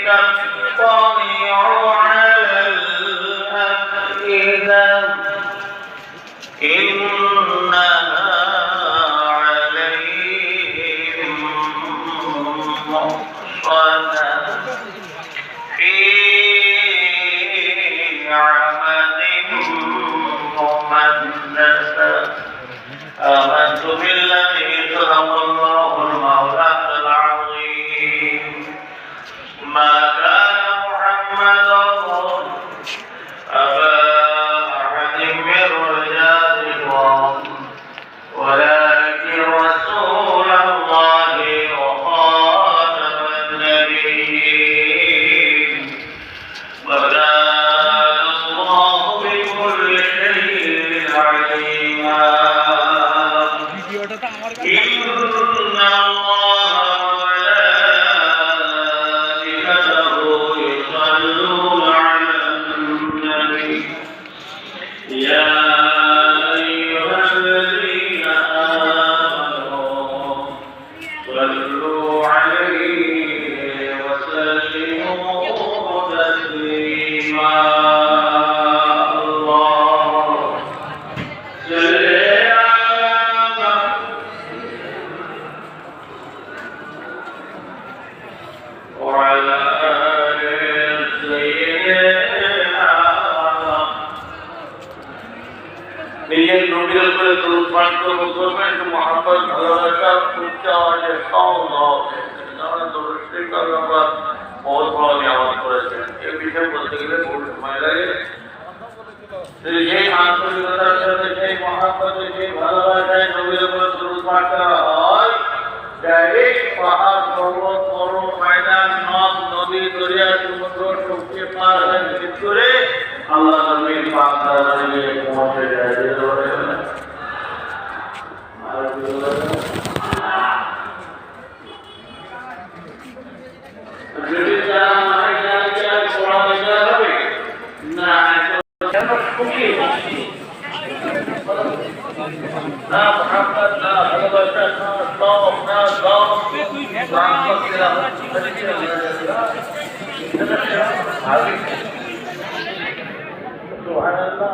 يطلع على الأفئدة إنها عليهم مؤصدة في عمد ممددة آمنت بالله صدق الله المولانا العظيم ما كان محمد أبا أحد من رجالكم ولكن رسول الله وخاتم النبيين وكان الله بكل شيء عليما إن الله وملائكته يصلون على النبي يا أيها الذين آمنوا صلوا عليه وسلموا تسليما وعلى آل سيدنا নিজের নবীর উপরে দরুদ পাঠ করব করবেন মুহাম্মদ ভালোবাসা উচ্চ আওয়াজে সাল্লাল্লাহু আলাইহি ওয়াসাল্লাম দরুদ শরীফ আমরা বহুত বড় নিয়ামত করেছেন এই বিষয়ে বলতে গেলে বহু সময় লাগে সেই আন্তরিকতার সাথে সেই মুহাম্মদের সেই ভালোবাসায় নবীর উপরে দরুদ পাঠ করা হয় ডাইরেক্ট পাহাড় পর্বত পর্বত ময়দান নদ নদী দরিয়া সমুদ্র সবকে পার হয়ে ভিত করে আল্লাহ নবীর পাক দরবারে পৌঁছে যায় আর যদি যারা মারা যায় পড়া দেওয়া হবে না কেন খুশি না محمد না ভালোবাসা না শোক না গম সুবহানাল্লাহ